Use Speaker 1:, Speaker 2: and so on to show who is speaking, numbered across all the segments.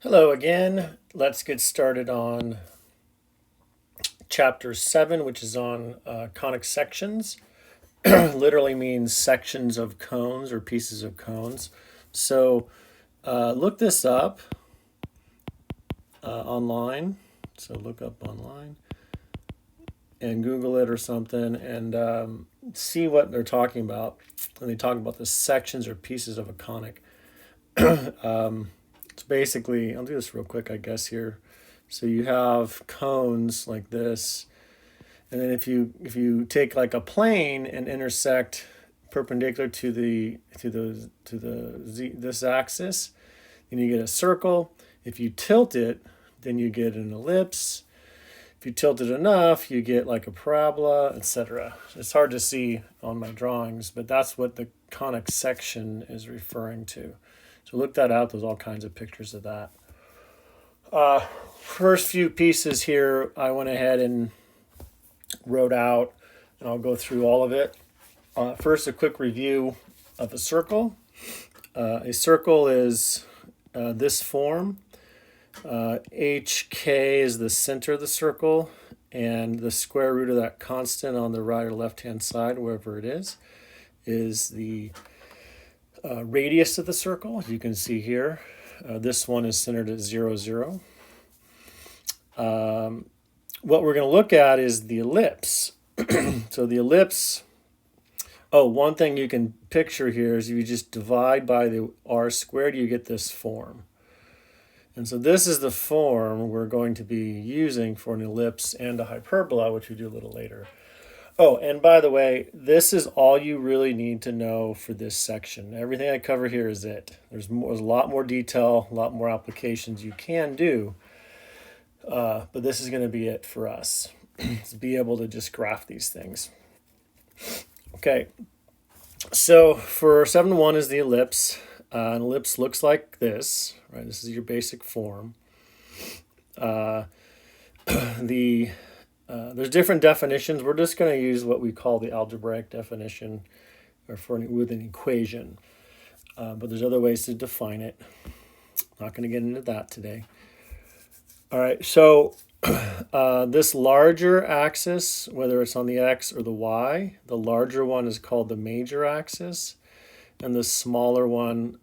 Speaker 1: Hello again. Let's get started on chapter 7, which is on conic sections. Literally means sections of cones or pieces of cones. So look this up online. So look up online and Google it or something and see what they're talking about. When they talk about the sections or pieces of a conic. It's basically, I'll do this real quick, I guess, here. So you have cones like this, and then if you take like a plane and intersect perpendicular to this axis, then you get a circle. If you tilt it, then you get an ellipse. If you tilt it enough, you get like a parabola, etc. It's hard to see on my drawings, but that's what the conic section is referring to. So look that up. There's all kinds of pictures of that. First few pieces here, I went ahead and wrote out, and I'll go through all of it. First, a quick review of a circle. A circle is this form. HK is the center of the circle, and the square root of that constant on the right or left-hand side, wherever it is the radius of the circle, as you can see here. This one is centered at 0, 0. What we're going to look at is the ellipse. So the ellipse, one thing you can picture here is if you just divide by the r squared, you get this form. And so this is the form we're going to be using for an ellipse and a hyperbola, which we do a little later. Oh, and by the way, this is all you really need to know for this section. Everything I cover here is it. There's a lot more detail, a lot more applications you can do, but this is going to be it for us, to be able to just graph these things. Okay, so for 7-1 is the ellipse. An ellipse looks like this, right? This is your basic form. There's different definitions. We're just going to use what we call the algebraic definition, or with an equation. But there's other ways to define it. Not going to get into that today. All right, so this larger axis, whether it's on the x or the y, the larger one is called the major axis, and the smaller one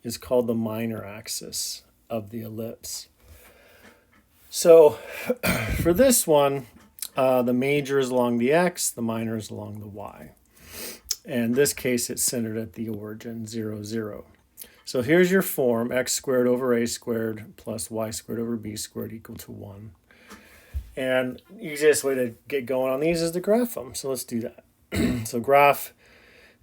Speaker 1: is called the minor axis of the ellipse. So for this one, the major is along the x, the minor is along the y. And in this case, it's centered at the origin, 0, 0. So here's your form, x squared over a squared plus y squared over b squared equal to 1. And the easiest way to get going on these is to graph them. So let's do that. So graph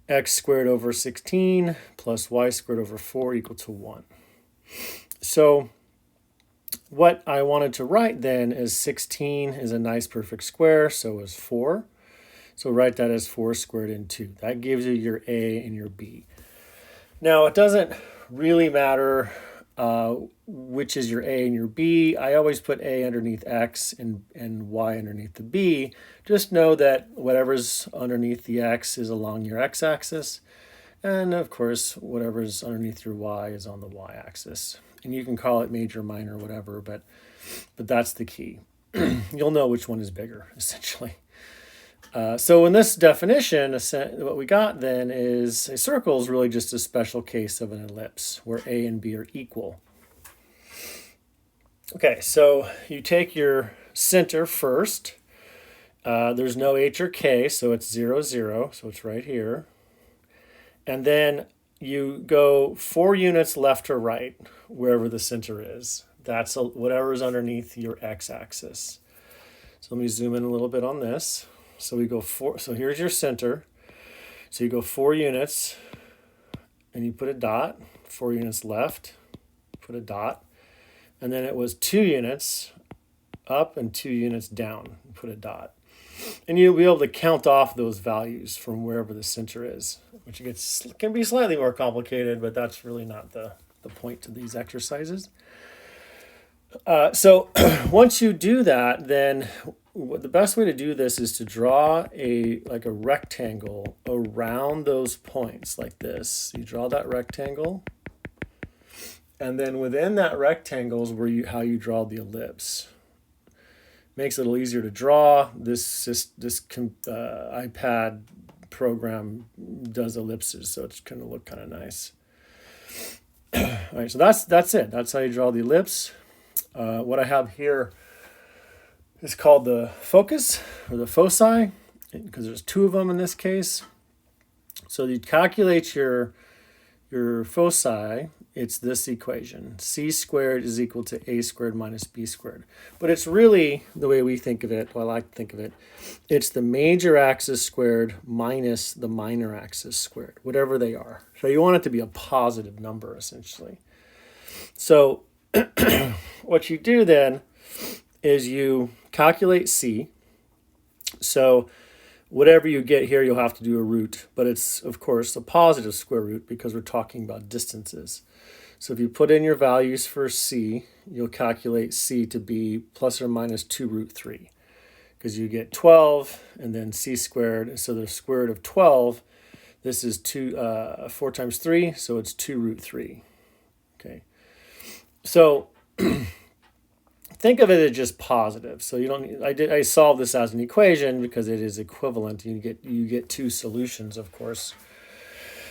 Speaker 1: x squared over 16 plus y squared over 4 equal to 1. So what I wanted to write then is 16 is a nice perfect square, so is 4. So write that as 4 squared in 2. That gives you your A and your B. Now, it doesn't really matter which is your A and your B. I always put A underneath X and Y underneath the B. Just know that whatever's underneath the X is along your X-axis. And, of course, whatever's underneath your Y is on the Y-axis. And you can call it major, minor, whatever, but that's the key. You'll know which one is bigger, essentially. So in this definition, what we got then is a circle is really just a special case of an ellipse where A and B are equal. Okay, so you take your center first. There's no H or K, so it's 0, 0, so it's right here. And then you go 4 units left or right, wherever the center is. That's whatever is underneath your x-axis. So let me zoom in a little bit on this. So we go 4. So here's your center. So you go 4 units, and you put a dot. 4 units left, put a dot. And then it was 2 units up and 2 units down, put a dot. And you'll be able to count off those values from wherever the center is, which can be slightly more complicated, but that's really not the point to these exercises. So once you do that, then the best way to do this is to draw a rectangle around those points like this. You draw that rectangle, And then within that rectangle is where how you draw the ellipse. Makes it a little easier to draw. This iPad program does ellipses, so it's going to look kind of nice. All right, so that's it. That's how you draw the ellipse. What I have here is called the focus or the foci, because there's two of them in this case. So you calculate your foci. It's this equation. C squared is equal to a squared minus b squared. But it's really, the way we think of it, well, I like to think of it, it's the major axis squared minus the minor axis squared, whatever they are. So you want it to be a positive number, essentially. So what you do then is you calculate C. So whatever you get here, you'll have to do a root, but it's, of course, a positive square root because we're talking about distances. So if you put in your values for C, you'll calculate C to be plus or minus 2 root 3 because you get 12 and then C squared. So the square root of 12, this is 4 times 3, so it's 2 root 3. Okay. So think of it as just positive. So you don't. I solved this as an equation because it is equivalent. You get two solutions, of course.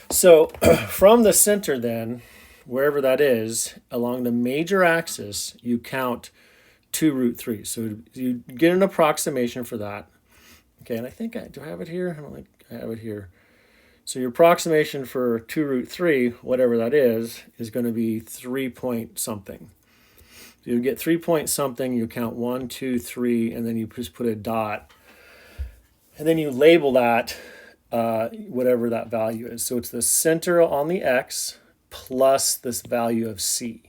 Speaker 1: So from the center, then, wherever that is, along the major axis, you count 2 root 3. So you get an approximation for that. Okay, and I think do I have it here? I don't think I have it here. So your approximation for 2 root 3, whatever that is going to be 3 point something. So you get 3 point something, you count 1, 2, 3, and then you just put a dot. And then you label that whatever that value is. So it's the center on the x plus this value of C.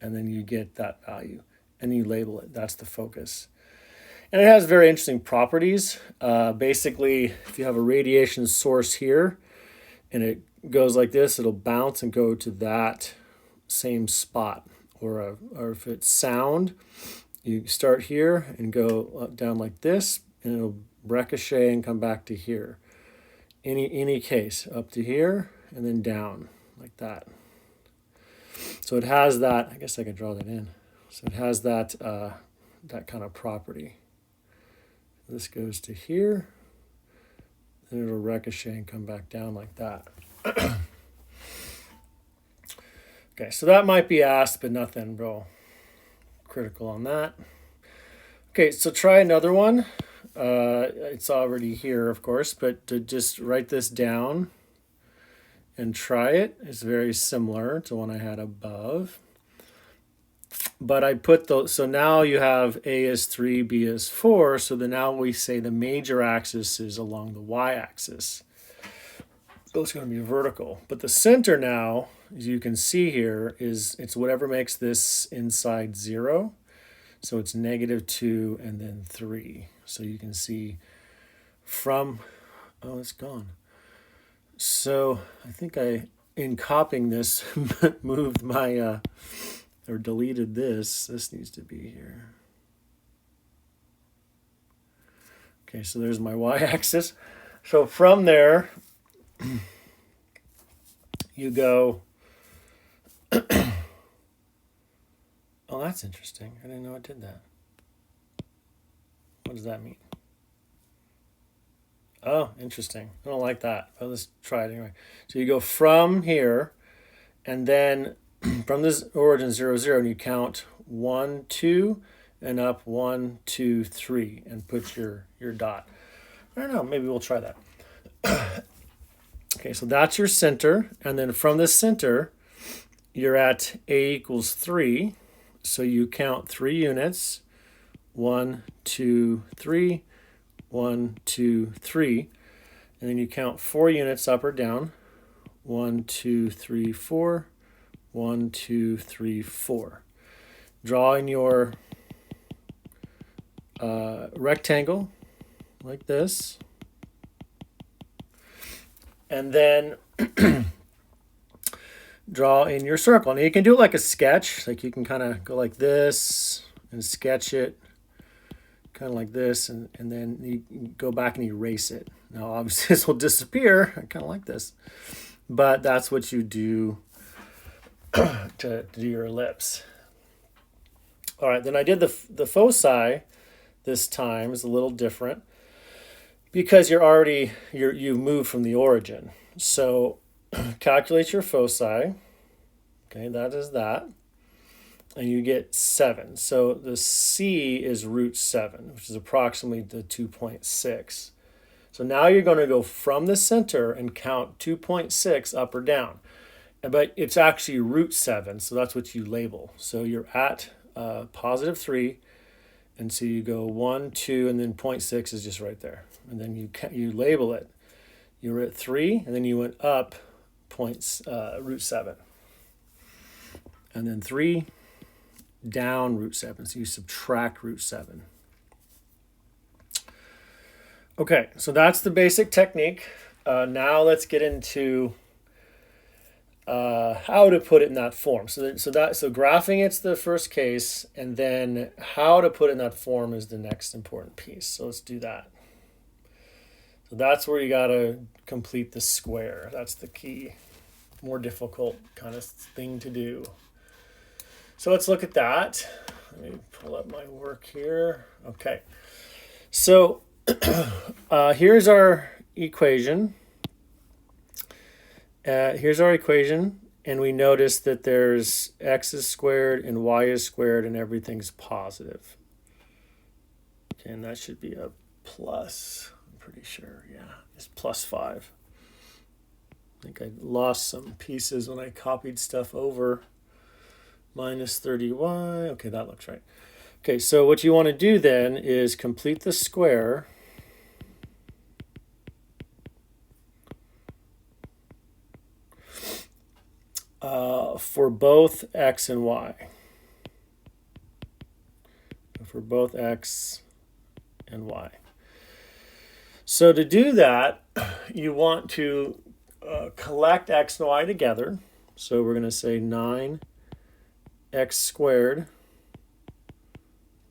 Speaker 1: And then you get that value. And you label it. That's the focus. And it has very interesting properties. Basically, if you have a radiation source here, and it goes like this, it'll bounce and go to that same spot. Or if it's sound, you start here and go down like this, and it'll ricochet and come back to here. Any case, up to here and then down like that. So it has that. I guess I could draw that in. So it has that that kind of property. This goes to here, then it'll ricochet and come back down like that. Okay, so that might be asked, but nothing real critical on that. Okay, so try another one. It's already here, of course, but to just write this down and try it is very similar to one I had above. But I put those, so now you have A is 3, B is 4, so then now we say the major axis is along the y-axis. So it's going to be vertical. But the center now, as you can see here, it's whatever makes this inside 0. So it's -2 and then 3. So you can see from, oh, it's gone. So I think in copying this, moved my, or deleted this. This needs to be here. Okay, so there's my y-axis. So from there, you go, oh, that's interesting. I didn't know it did that. What does that mean? Oh, interesting. I don't like that. But let's try it anyway. So you go from here, and then from this origin 0, 0, and you count 1, 2, and up 1, 2, 3, and put your dot. I don't know. Maybe we'll try that. Okay, so that's your center, and then from the center, you're at A equals 3, so you count 3 units, 1, 2, 3, 1, 2, 3, and then you count 4 units up or down, 1, 2, 3, 4, 1, 2, 3, 4. Draw in your rectangle like this. And then draw in your circle. And you can do it like a sketch. Like you can kind of go like this and sketch it kind of like this. And then you go back and erase it. Now, obviously, this will disappear. I kind of like this. But that's what you do to do your ellipse. All right, then I did the foci this time is a little different because you've moved from the origin. So calculate your foci. Okay, that is that. And you get 7. So the C is root 7, which is approximately the 2.6. So now you're going to go from the center and count 2.6 up or down. But it's actually root 7, so that's what you label. So you're at positive 3, and so you go 1, 2, and then 0.6 is just right there. And then you label it. You were at 3, and then you went up root 7. And then 3, down root 7. So you subtract root 7. Okay, so that's the basic technique. Now let's get into how to put it in that form. So graphing it's the first case, and then how to put it in that form is the next important piece. So let's do that. So that's where you got to complete the square. That's the key, more difficult kind of thing to do. So let's look at that. Let me pull up my work here. Okay. So here's our equation. Here's our equation, and we notice that there's x is squared and y is squared and everything's positive. Okay, and that should be a plus, I'm pretty sure. Yeah, it's plus 5. I think I lost some pieces when I copied stuff over. Minus 30y. Okay, that looks right. Okay, so what you want to do then is complete the square. For both x and y. For both x and y. So to do that, you want to collect x and y together. So we're going to say 9x squared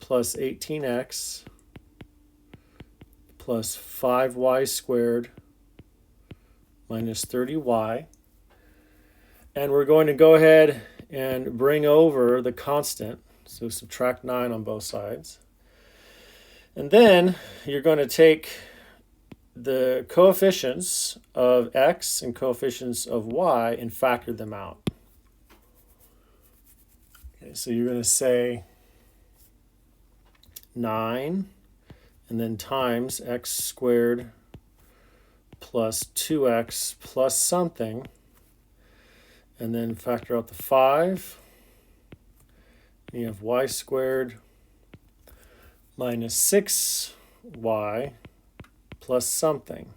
Speaker 1: plus 18x plus 5y squared minus 30y. And we're going to go ahead and bring over the constant. So subtract 9 on both sides. And then you're going to take the coefficients of x and coefficients of y and factor them out. Okay, so you're going to say 9 and then times x squared plus 2x plus something, and then factor out the 5. And you have y squared minus 6y plus something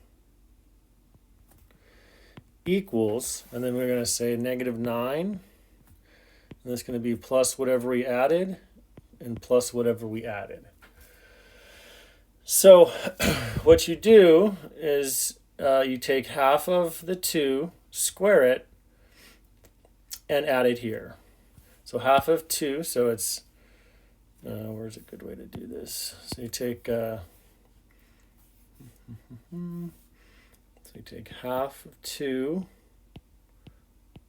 Speaker 1: equals, and then we're going to say negative 9, and that's going to be plus whatever we added and plus whatever we added. So what you do is you take half of the 2, square it, and add it here. So half of 2, so it's, where's a good way to do this? So you take, half of 2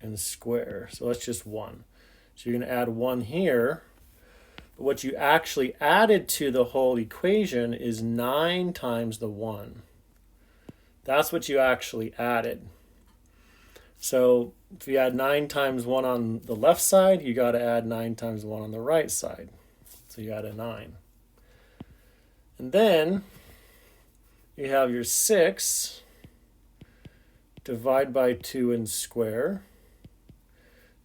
Speaker 1: and square. So that's just 1. So you're going to add 1 here. But what you actually added to the whole equation is 9 times the 1. That's what you actually added. So if you add 9 times 1 on the left side, you got to add 9 times 1 on the right side. So you add a 9. And then you have your 6, divide by 2 and square.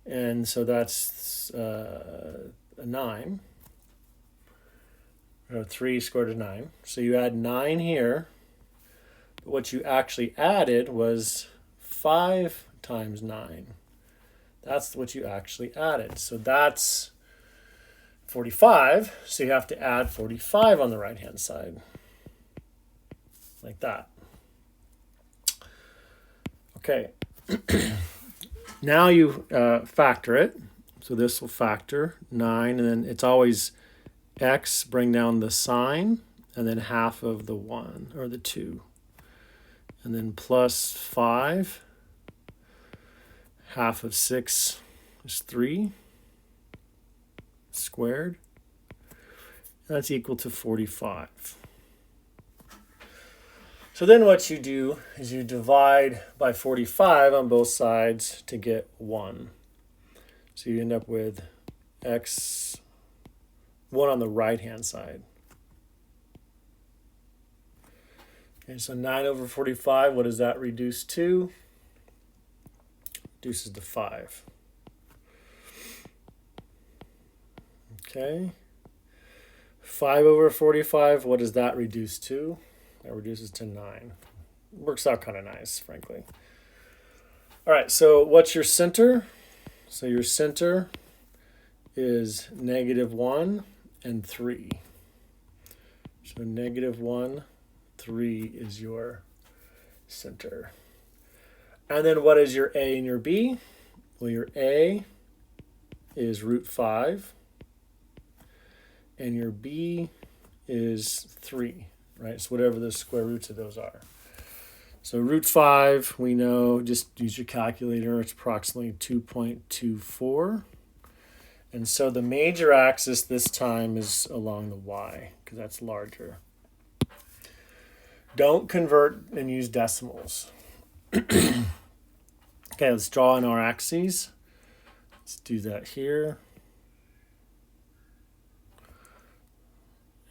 Speaker 1: And so that's a 9. Or 3 squared is 9. So you add 9 here. But what you actually added was 5 times 9. That's what you actually added. So that's 45. So you have to add 45 on the right-hand side. Like that. Okay. Now you factor it. So this will factor 9, and then it's always x, bring down the sign, and then half of the 1, or the 2. And then plus 5, half of 6, is 3 squared. That's equal to 45. So then what you do is you divide by 45 on both sides to get 1. So you end up with x 1 on the right-hand side. Okay, so 9 over 45, what does that reduce to? Reduces to 5. Okay. 5 over 45, what does that reduce to? That reduces to 9. Works out kind of nice, frankly. All right, so what's your center? So your center is -1 and 3. So -1, 3 is your center. And then what is your A and your B? Well, your A is √5, and your B is 3, right? So whatever the square roots of those are. So √5, we know, just use your calculator, it's approximately 2.24. And so the major axis this time is along the y, because that's larger. Don't convert and use decimals. Okay, let's draw in our axes. Let's do that here.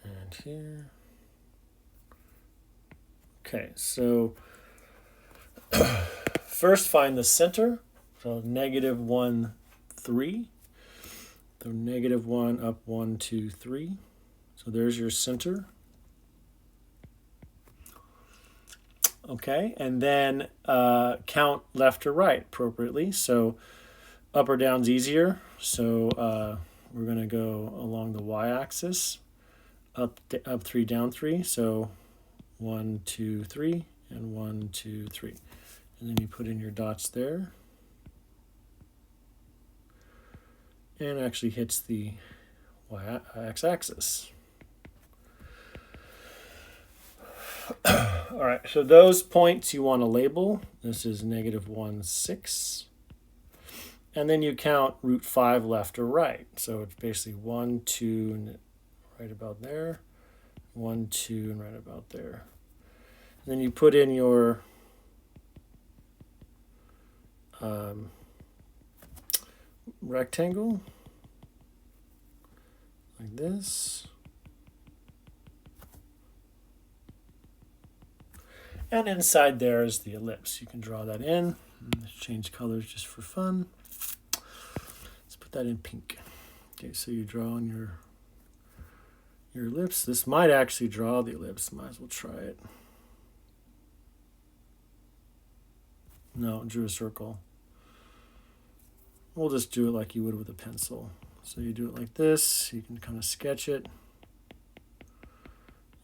Speaker 1: And here. Okay, so first find the center. So -1, 3. So -1 up 1, 2, 3. So there's your center. Okay, and then count left or right appropriately. So up or down's easier. So we're going to go along the y-axis, up 3, down 3. So 1, 2, 3, and 1, 2, 3. And then you put in your dots there. And it actually hits the y-axis. All right, so those points you want to label. This is -1, 6. And then you count √5 left or right. So it's basically 1, 2, and right about there. 1, 2, and right about there. And then you put in your rectangle like this. And inside there is the ellipse. You can draw that in. Let's change colors just for fun. Let's put that in pink. Okay, so you draw on your ellipse. This might actually draw the ellipse. Might as well try it. No, it drew a circle. We'll just do it like you would with a pencil. So you do it like this. You can kind of sketch it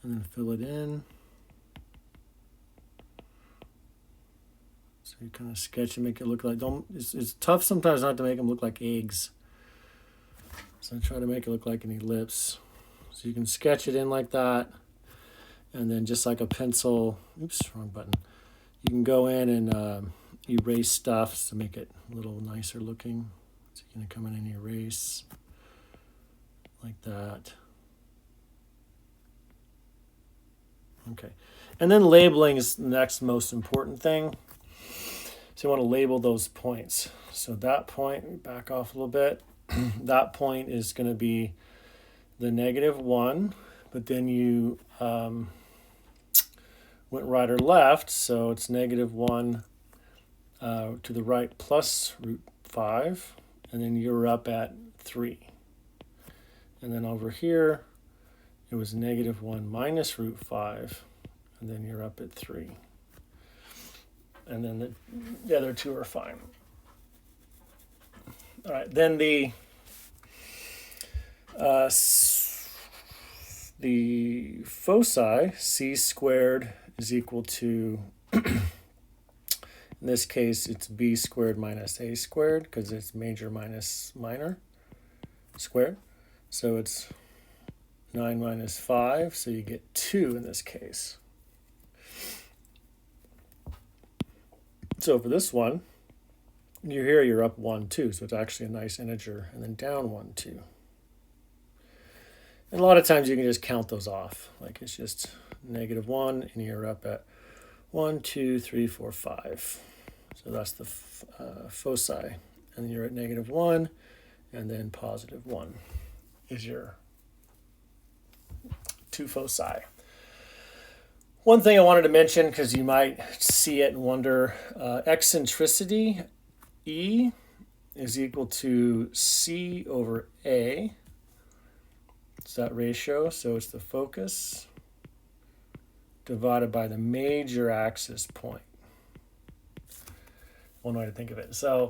Speaker 1: and then fill it in. So you kind of sketch and make it look like, it's tough sometimes not to make them look like eggs. So I try to make it look like an ellipse. So you can sketch it in like that. And then just like a pencil, oops, wrong button. You can go in and erase stuff to make it a little nicer looking. So you're going to come in and erase like that. Okay. And then labeling is the next most important thing. So you want to label those points. So that point, back off a little bit. That point is going to be the -1, but then you went right or left, so it's -1 to the right plus √5, and then you're up at 3. And then over here, it was -1 minus √5, and then you're up at 3. And then the other two are fine. All right, then the foci, c squared is equal to, in this case, it's b squared minus a squared, because it's major minus minor squared. So it's 9 minus 5, so you get 2 in this case. So for this one, you're up 1, 2, so it's actually a nice integer, and then down 1, 2. And a lot of times you can just count those off. Like it's just -1, and you're up at 1, 2, 3, 4, 5. So that's the foci. And you're at -1, and then +1 is your 2 foci. One thing I wanted to mention, because you might see it and wonder, eccentricity, E, is equal to C over A. It's that ratio, so it's the focus divided by the major axis point. One way to think of it. So